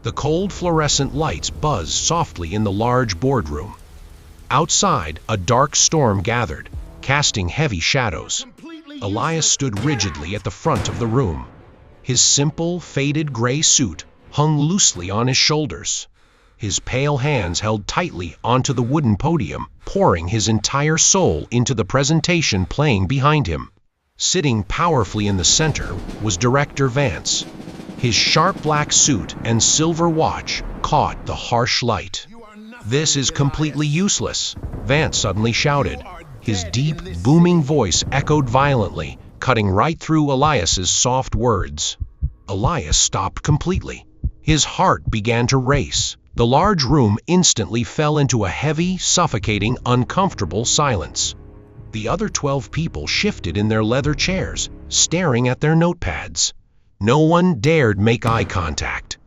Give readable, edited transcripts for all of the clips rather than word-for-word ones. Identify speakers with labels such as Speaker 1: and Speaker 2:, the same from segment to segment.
Speaker 1: The cold fluorescent lights buzzed softly in the large boardroom. Outside, a dark storm gathered, casting heavy shadows. Elias stood rigidly at the front of the room. His simple, faded gray suit hung loosely on his shoulders. His pale hands held tightly onto the wooden podium, pouring his entire soul into the presentation playing behind him. Sitting powerfully in the center was Director Vance. His sharp black suit and silver watch caught the harsh light. "This is completely useless," Vance suddenly shouted. His deep, booming voice echoed violently, cutting right through Elias's soft words. Elias stopped completely. His heart began to race. The large room instantly fell into a heavy, suffocating, uncomfortable silence. The other 12 people shifted in their leather chairs, staring at their notepads. No one dared make eye contact.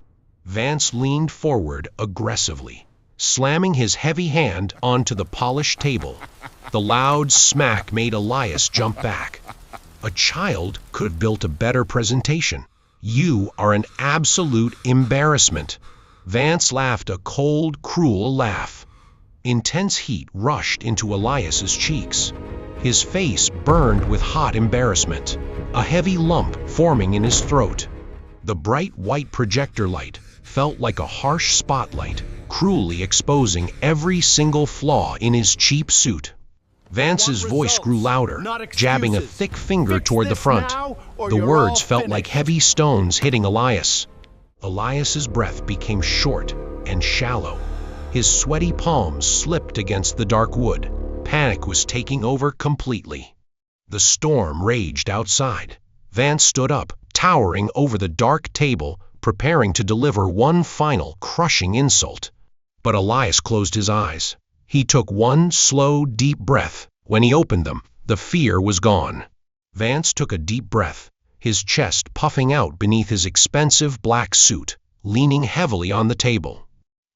Speaker 1: Vance leaned forward aggressively, slamming his heavy hand onto the polished table. The loud smack made Elias jump back. "A child could have built a better presentation. You are an absolute embarrassment." Vance laughed a cold, cruel laugh. Intense heat rushed into Elias's cheeks. His face burned with hot embarrassment, a heavy lump forming in his throat. The bright white projector light felt like a harsh spotlight, cruelly exposing every single flaw in his cheap suit. Vance's voice grew louder, jabbing a thick finger toward the front. The words felt like heavy stones hitting Elias. Elias's breath became short and shallow. His sweaty palms slipped against the dark wood. Panic was taking over completely. The storm raged outside. Vance stood up, towering over the dark table, preparing to deliver one final, crushing insult. But Elias closed his eyes. He took one slow, deep breath. When he opened them, the fear was gone. Vance took a deep breath, his chest puffing out beneath his expensive black suit, leaning heavily on the table.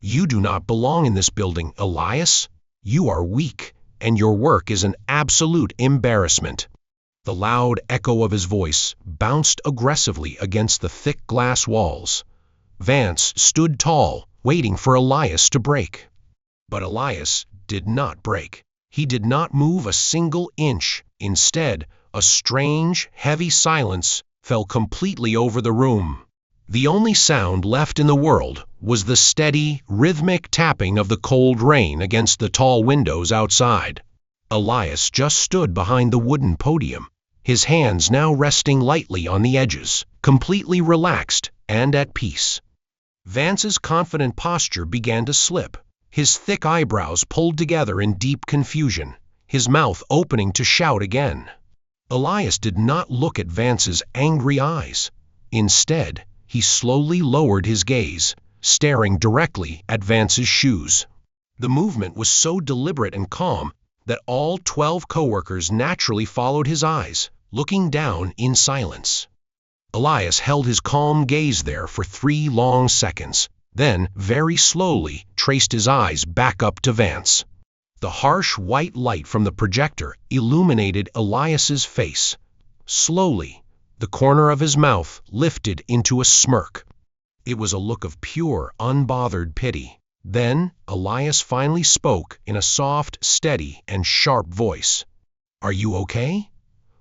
Speaker 1: "You do not belong in this building, Elias. You are weak, and your work is an absolute embarrassment." The loud echo of his voice bounced aggressively against the thick glass walls. Vance stood tall, waiting for Elias to break. But Elias did not break. He did not move a single inch. Instead, a strange, heavy silence fell completely over the room. The only sound left in the world was the steady, rhythmic tapping of the cold rain against the tall windows outside. Elias just stood behind the wooden podium, his hands now resting lightly on the edges, completely relaxed and at peace. Vance's confident posture began to slip, his thick eyebrows pulled together in deep confusion, his mouth opening to shout again. Elias did not look at Vance's angry eyes. Instead, he slowly lowered his gaze, staring directly at Vance's shoes. The movement was so deliberate and calm that all 12 coworkers naturally followed his eyes, looking down in silence. Elias held his calm gaze there for 3 long seconds, then very slowly traced his eyes back up to Vance. The harsh white light from the projector illuminated Elias's face. Slowly, the corner of his mouth lifted into a smirk. It was a look of pure, unbothered pity. Then Elias finally spoke in a soft, steady, and sharp voice. "Are you okay?"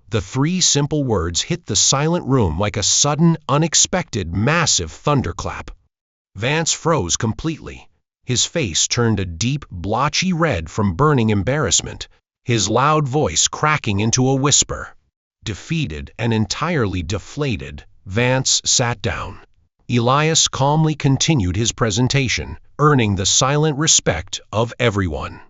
Speaker 1: The 3 simple words hit the silent room like a sudden, unexpected, massive thunderclap. Vance froze completely. His face turned a deep, blotchy red from burning embarrassment, his loud voice cracking into a whisper. Defeated and entirely deflated, Vance sat down. Elias calmly continued his presentation, earning the silent respect of everyone.